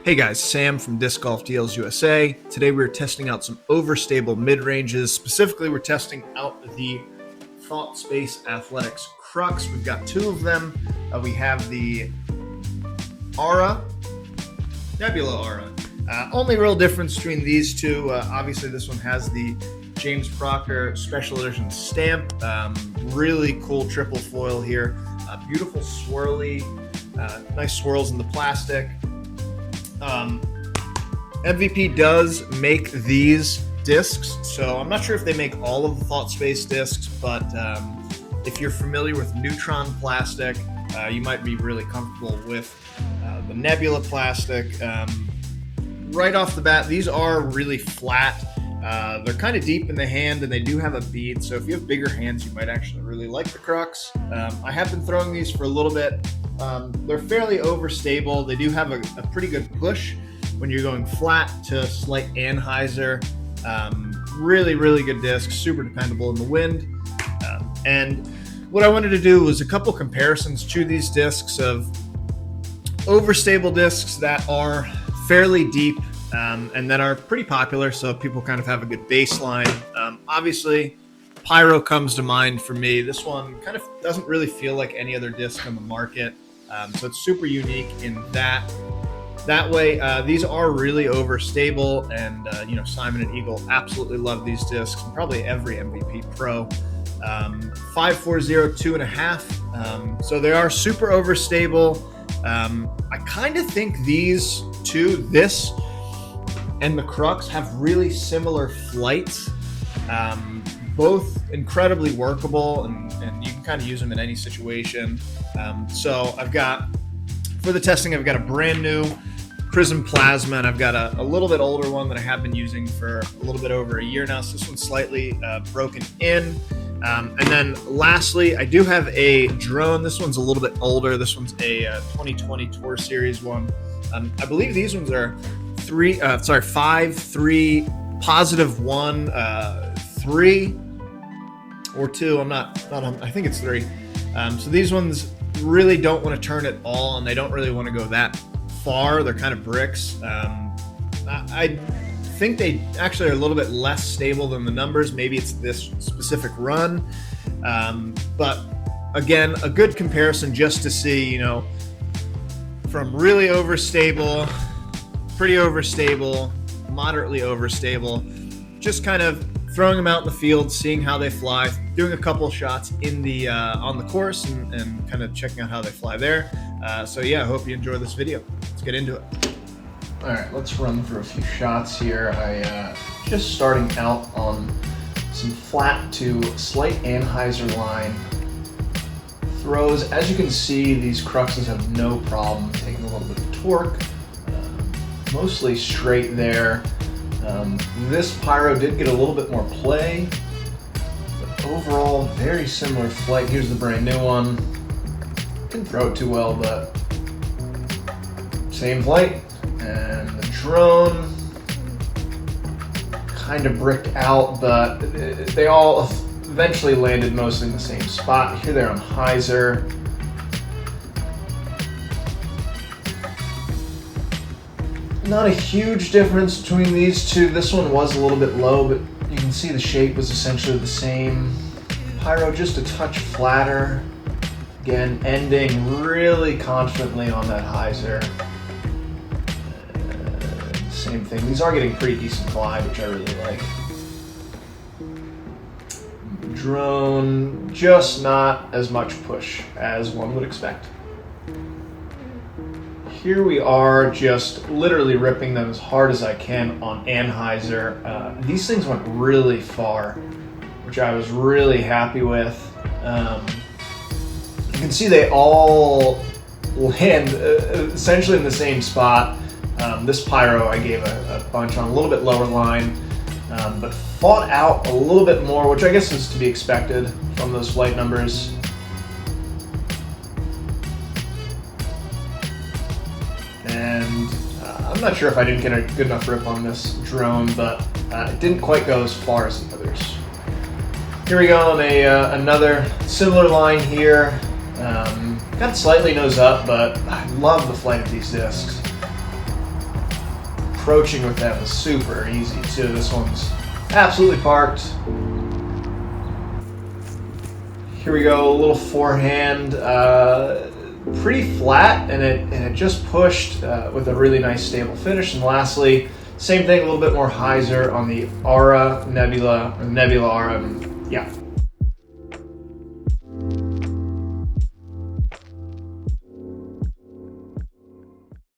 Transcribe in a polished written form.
Hey guys, Sam from Disc Golf Deals USA. Today we're testing out some overstable mid-ranges. Specifically, we're testing out the Thought Space Athletics Crux. We've got two of them. We have the Nebula Aura. Only real difference between these two, obviously this one has the James Proctor Special Edition stamp. Really cool triple foil here. Beautiful swirly, nice swirls in the plastic. MVP does make these discs, so I'm not sure if they make all of the Thought Space discs, but if you're familiar with neutron plastic, you might be really comfortable with the Nebula plastic. Right off the bat, these are really flat. They're kind of deep in the hand, and they do have a bead, so if you have bigger hands, you might actually really like the Crux. I have been throwing these for a little bit. They're fairly overstable. They do have a pretty good push when you're going flat to slight anhyzer. Really, really good disc, super dependable in the wind. And what I wanted to do was a couple comparisons to these discs of overstable discs that are fairly deep and that are pretty popular, so people kind of have a good baseline. Obviously, Pyro comes to mind for me. This one kind of doesn't really feel like any other disc on the market, so it's super unique in that way. These are really overstable, and Simon and Eagle absolutely love these discs, and probably every MVP Pro. 540 2.5, so they are super overstable. I kind of think these two, this and the Crux, have really similar flights. Both incredibly workable, and you can kind of use them in any situation. So for the testing, I've got a brand new Prism Plasma, and I've got a little bit older one that I have been using for a little bit over a year now. So this one's slightly broken in. And then lastly, I do have a drone. This one's a little bit older. This one's a 2020 Tour Series one. I believe these ones are 5, 3, positive 1, 3, or 2. I think it's 3. So these ones really don't want to turn at all, and they don't really want to go that far. They're kind of bricks. I think they actually are a little bit less stable than the numbers. Maybe it's this specific run. But again, a good comparison just to see, from really overstable, pretty overstable, moderately overstable, just kind of throwing them out in the field, seeing how they fly, doing a couple shots in the on the course, and kind of checking out how they fly there. So yeah, I hope you enjoy this video. Let's get into it. All right, let's run through a few shots here. I just starting out on some flat to slight anhyzer line throws. As you can see, these Cruxes have no problem taking a little bit of torque. Mostly straight there. This Pyro did get a little bit more play, but overall very similar flight. Here's the brand new one. Didn't throw it too well, but same flight. And the drone kind of bricked out, but they all eventually landed mostly in the same spot. Here they're on hyzer. Not a huge difference between these two. This one was a little bit low, but you can see the shape was essentially the same. Pyro just a touch flatter. Again, ending really confidently on that hyzer. Same thing. These are getting pretty decent glide, which I really like. Drone, just not as much push as one would expect. Here we are, just literally ripping them as hard as I can on anhyzer. These things went really far, which I was really happy with. You can see they all land essentially in the same spot. This Pyro I gave a bunch on a little bit lower line, but fought out a little bit more, which I guess is to be expected from those flight numbers. And I'm not sure if I didn't get a good enough rip on this drone, but it didn't quite go as far as the others. Here we go on another similar line here. Got slightly nose up, but I love the flight of these discs. approaching with them is super easy too. This one's absolutely parked. Here we go, a little forehand, pretty flat, and it just pushed with a really nice stable finish. And lastly, same thing, a little bit more hyzer on the Aura Nebula, or Nebula Aura. Yeah,